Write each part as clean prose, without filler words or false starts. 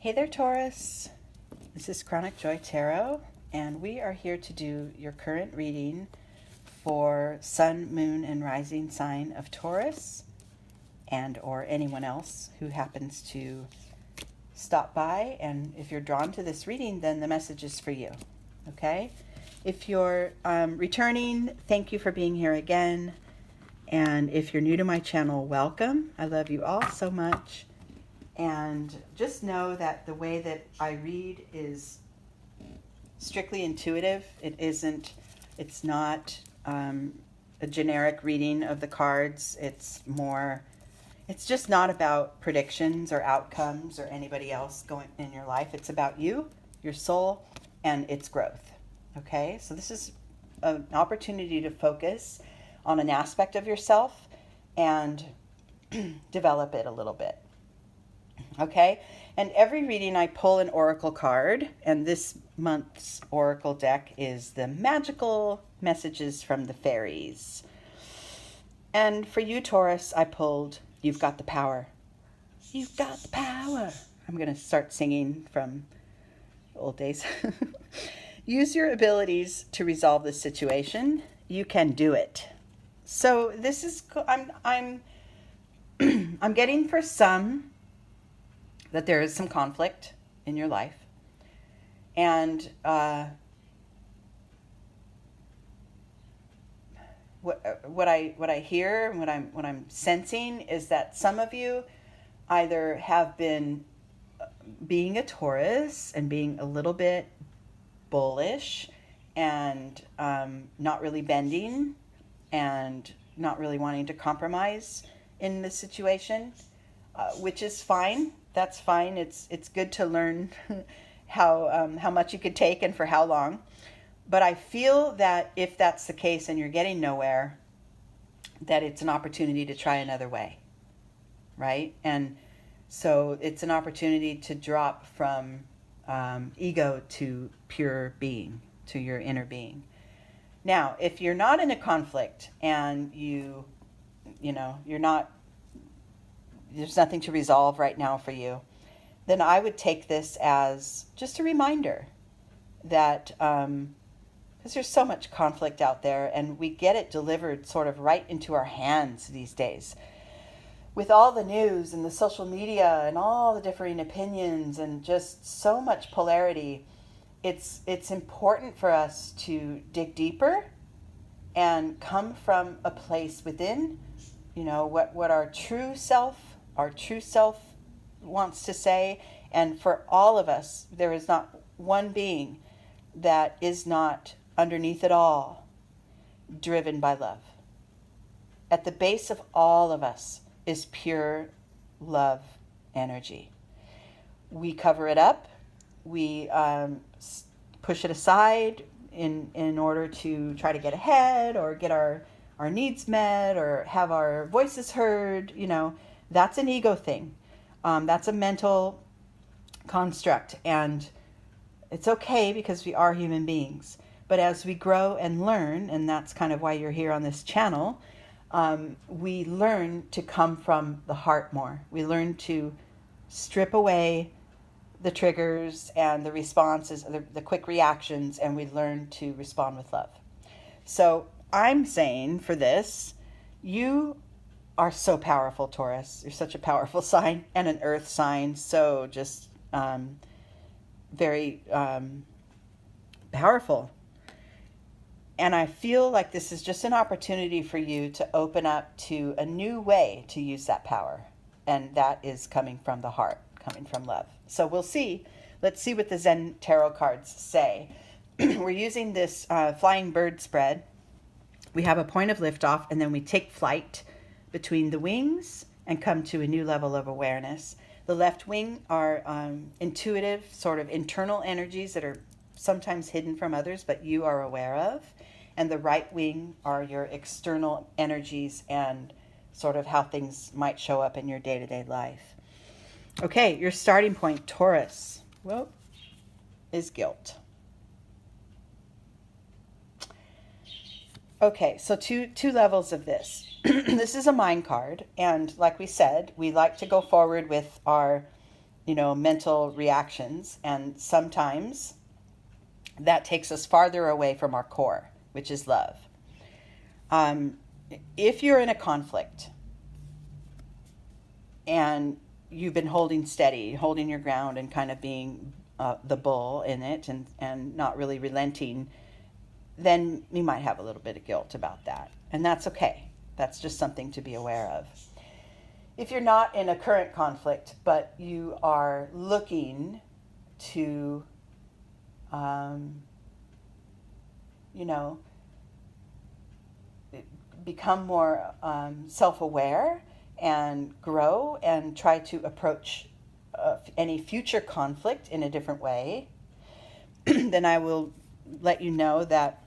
Hey there, Taurus. This is Chronic Joy Tarot, and we are here to do your current reading for Sun, Moon, and Rising sign of Taurus, and or anyone else who happens to stop by. And if you're drawn to this reading, then the message is for you, okay? If you're returning, thank you for being here again. And if you're new to my channel, welcome. I love you all so much. And just know that the way that I read is strictly intuitive. It's not a generic reading of the cards. It's just not about predictions or outcomes or anybody else going in your life. It's about you, your soul, and its growth. Okay? So this is an opportunity to focus on an aspect of yourself and develop it a little bit. Okay, and every reading I pull an oracle card, and this month's oracle deck is the magical messages from the fairies. And for you, Taurus, I pulled You've Got the Power. You've got the power. I'm going to start singing from old days. Use your abilities to resolve the situation. You can do it. So this is I'm getting for some that there is some conflict in your life. And what I hear and what I'm sensing is that some of you either have been being a Taurus and being a little bit bullish and not really bending and not really wanting to compromise in the situation, which is fine. That's fine. It's good to learn how much you could take and for how long. But I feel that if that's the case and you're getting nowhere, that it's an opportunity to try another way, right? And so it's an opportunity to drop from ego to pure being, to your inner being. Now, if you're not in a conflict and you're not, there's nothing to resolve right now for you, then I would take this as just a reminder that, because there's so much conflict out there and we get it delivered sort of right into our hands these days. With all the news and the social media and all the differing opinions and just so much polarity, it's important for us to dig deeper and come from a place within, what our true self wants to say. And for all of us, there is not one being that is not underneath it all driven by love. At the base of all of us is pure love energy. We cover it up. We push it aside in order to try to get ahead or get our needs met or have our voices heard. That's an ego thing. That's a mental construct, and it's okay because we are human beings. But as we grow and learn, and that's kind of why you're here on this channel, we learn to come from the heart more. We learn to strip away the triggers and the responses, the quick reactions, and we learn to respond with love. So I'm saying for this, you are so powerful, Taurus. You're such a powerful sign and an earth sign. So just very powerful. And I feel like this is just an opportunity for you to open up to a new way to use that power. And that is coming from the heart, coming from love. So we'll see. Let's see what the Zen Tarot cards say. We're using this flying bird spread. We have a point of liftoff, and then we take flight between the wings and come to a new level of awareness. The left wing are intuitive, sort of internal energies that are sometimes hidden from others, but you are aware of. And the right wing are your external energies and sort of how things might show up in your day-to-day life. Okay, your starting point, Taurus, is guilt. Okay, so two levels of this. This is a mind card, and like we said, we like to go forward with our mental reactions. And sometimes that takes us farther away from our core, which is love. If you're in a conflict and you've been holding steady, holding your ground and kind of being the bull in it and not really relenting, then you might have a little bit of guilt about that. And that's okay. That's just something to be aware of. If you're not in a current conflict, but you are looking to, become more self-aware and grow and try to approach any future conflict in a different way, then I will let you know that,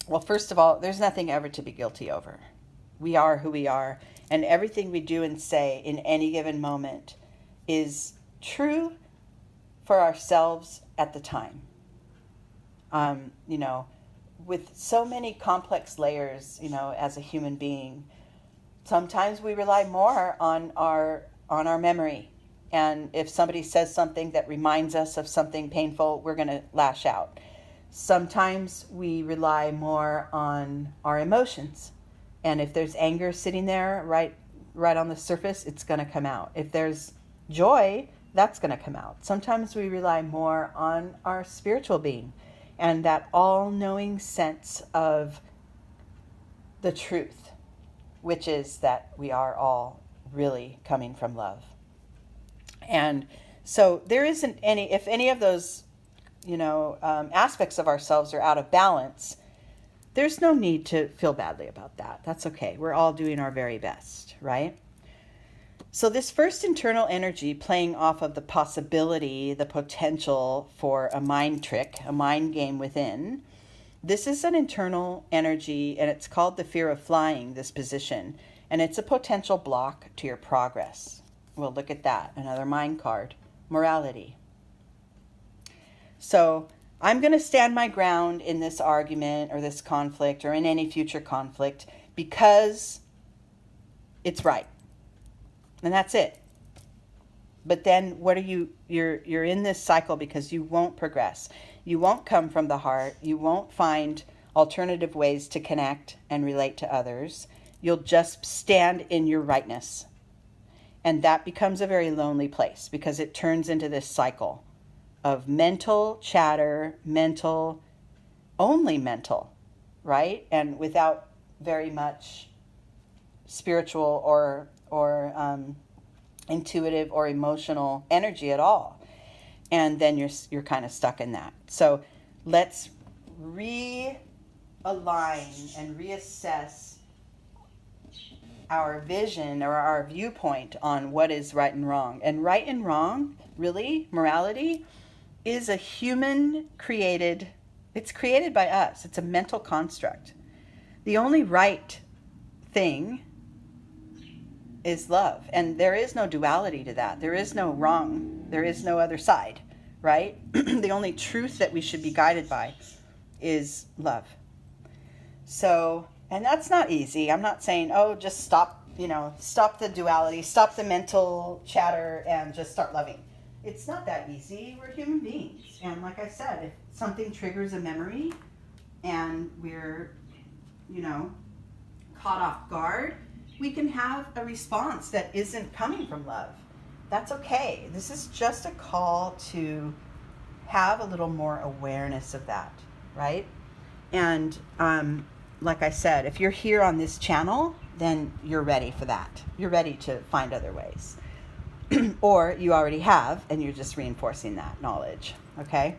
well, first of all, there's nothing ever to be guilty over. We are who we are, and everything we do and say in any given moment is true for ourselves at the time. With so many complex layers, as a human being, sometimes we rely more on our memory. And if somebody says something that reminds us of something painful, we're going to lash out. Sometimes we rely more on our emotions. And if there's anger sitting there right on the surface, it's going to come out. If there's joy, that's going to come out. Sometimes we rely more on our spiritual being and that all-knowing sense of the truth, which is that we are all really coming from love. And so there isn't any, if any of those, aspects of ourselves are out of balance, there's no need to feel badly about that. That's okay. We're all doing our very best, right? So this first internal energy playing off of the possibility, the potential for a mind trick, a mind game within, this is an internal energy, and it's called the fear of flying, this position. And it's a potential block to your progress. We'll look at that. Another mind card, morality. So I'm going to stand my ground in this argument or this conflict or in any future conflict because it's right. And that's it. But then what are you're in this cycle because you won't progress. You won't come from the heart. You won't find alternative ways to connect and relate to others. You'll just stand in your rightness. And that becomes a very lonely place because it turns into this cycle of mental chatter, only mental, right? And without very much spiritual or intuitive or emotional energy at all. And then you're kind of stuck in that. So let's realign and reassess our vision or our viewpoint on what is right and wrong. And right and wrong, really, morality, is a human created, it's created by us. It's a mental construct. The only right thing is love. And there is no duality to that. There is no wrong. There is no other side, right? The only truth that we should be guided by is love. So, and that's not easy. I'm not saying, just stop the duality, stop the mental chatter and just start loving. It's not that easy. We're human beings. And like I said, if something triggers a memory and we're, caught off guard, we can have a response that isn't coming from love. That's okay. This is just a call to have a little more awareness of that, right? And like I said, if you're here on this channel, then you're ready for that. You're ready to find other ways. Or you already have, and you're just reinforcing that knowledge, okay?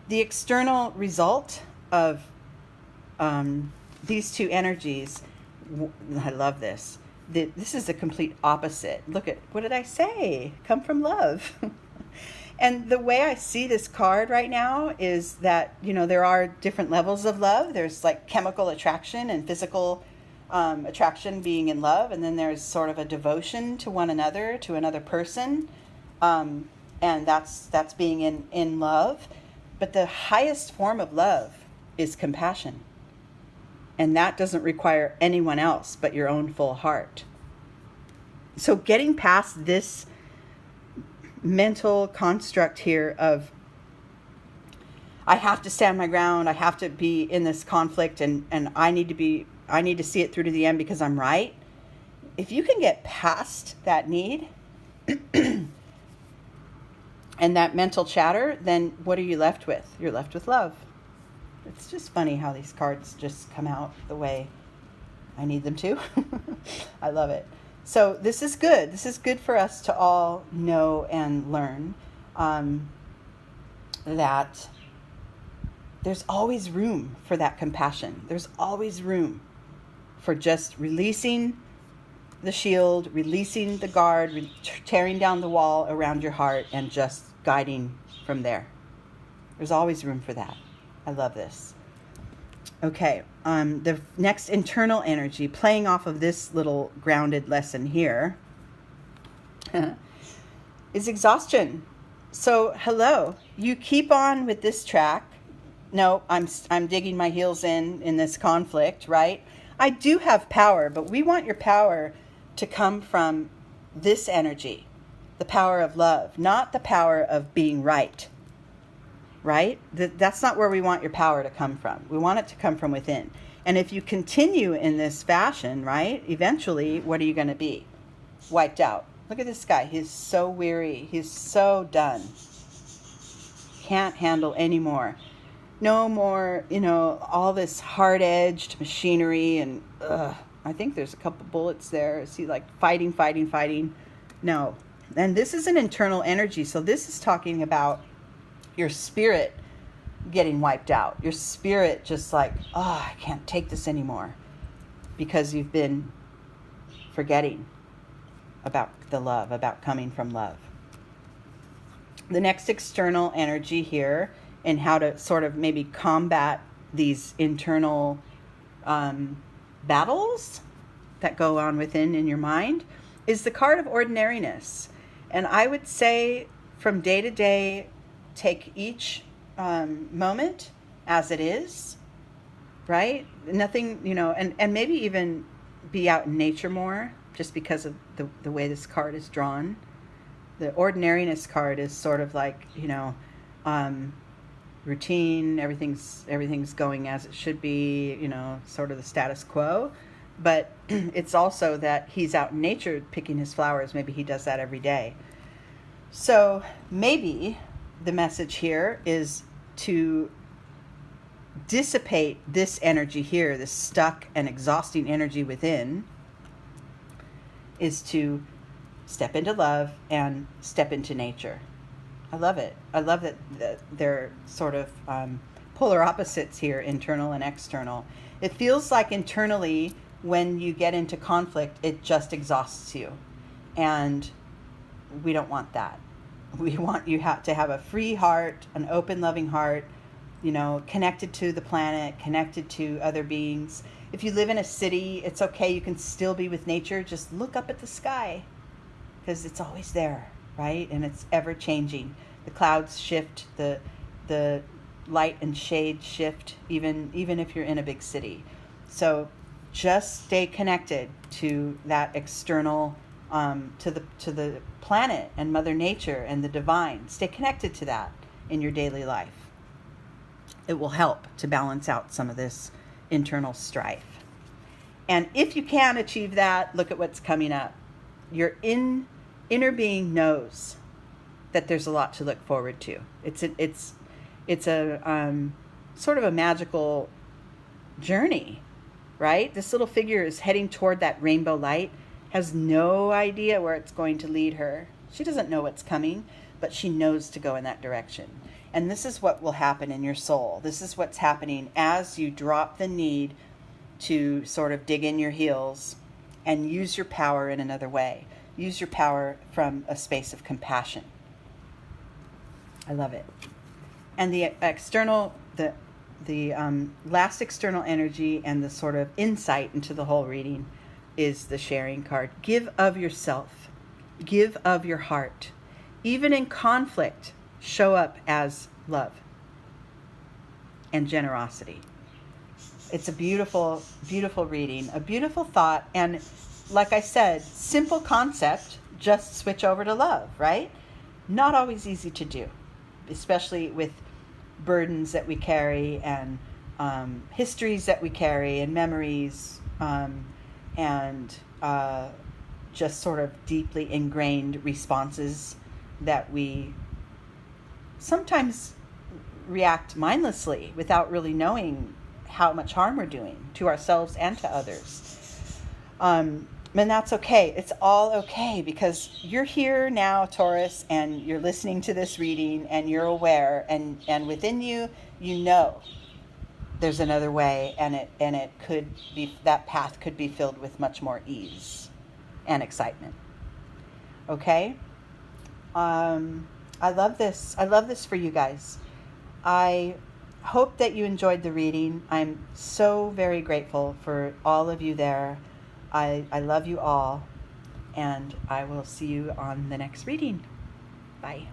The external result of these two energies, I love this. This is the complete opposite. Look at, what did I say? Come from love. And the way I see this card right now is that, there are different levels of love. There's like chemical attraction and physical attraction being in love. And then there's sort of a devotion to one another, to another person. And that's being in love. But the highest form of love is compassion. And that doesn't require anyone else but your own full heart. So getting past this mental construct here of, I have to stand my ground, I have to be in this conflict, and I need to see it through to the end because I'm right. If you can get past that need and that mental chatter, then what are you left with? You're left with love. It's just funny how these cards just come out the way I need them to. I love it. So this is good. This is good for us to all know and learn that there's always room for that compassion. There's always room for just releasing the shield, releasing the guard, tearing down the wall around your heart, and just guiding from there. There's always room for that. I love this. Okay, the next internal energy, playing off of this little grounded lesson here, is exhaustion. So, hello, you keep on with this track. No, I'm digging my heels in this conflict, right? I do have power, but we want your power to come from this energy, the power of love, not the power of being right. Right? That's not where we want your power to come from. We want it to come from within. And if you continue in this fashion, right, eventually, what are you going to be? Wiped out. Look at this guy. He's so weary. He's so done. Can't handle anymore. No more, all this hard-edged machinery and, I think there's a couple bullets there. Is he like fighting? No. And this is an internal energy. So this is talking about your spirit getting wiped out. Your spirit just like, I can't take this anymore. Because you've been forgetting about the love, about coming from love. The next external energy here, and how to sort of maybe combat these internal battles that go on within in your mind, is the card of ordinariness. And I would say from day to day, take each moment as it is, right? Nothing, and maybe even be out in nature more, just because of the way this card is drawn. The ordinariness card is sort of like, routine, everything's going as it should be, sort of the status quo. But it's also that he's out in nature picking his flowers. Maybe he does that every day. So maybe the message here is to dissipate this energy here, this stuck and exhausting energy within, is to step into love and step into nature. I love it. I love that they're sort of polar opposites here, internal and external. It feels like internally, when you get into conflict, it just exhausts you. And we don't want that. We want you to have a free heart, an open, loving heart, connected to the planet, connected to other beings. If you live in a city, it's okay. You can still be with nature. Just look up at the sky, because it's always there, right? And it's ever changing. The clouds shift, the light and shade shift, even if you're in a big city. So just stay connected to that external, to the planet and Mother Nature and the divine. Stay connected to that in your daily life. It will help to balance out some of this internal strife. And if you can achieve that, look at what's coming up. Your inner being knows that there's a lot to look forward to. It's a sort of a magical journey, right? This little figure is heading toward that rainbow light, has no idea where it's going to lead her. She doesn't know what's coming, but she knows to go in that direction. And this is what will happen in your soul. This is what's happening as you drop the need to sort of dig in your heels and use your power in another way. Use your power from a space of compassion. I love it. And the external, the last external energy and the sort of insight into the whole reading is the sharing card. Give of yourself. Give of your heart. Even in conflict, show up as love and generosity. It's a beautiful, beautiful reading, a beautiful thought. And like I said, simple concept, just switch over to love, right? not always easy to do, especially with burdens that we carry and histories that we carry and memories and just sort of deeply ingrained responses that we sometimes react mindlessly without really knowing how much harm we're doing to ourselves and to others. And that's okay. It's all okay because you're here now, Taurus, and you're listening to this reading and you're aware, and within you, you know there's another way, and it could be, that path could be filled with much more ease and excitement. Okay? I love this. I love this for you guys. I hope that you enjoyed the reading. I'm so very grateful for all of you there. I love you all, and I will see you on the next reading. Bye.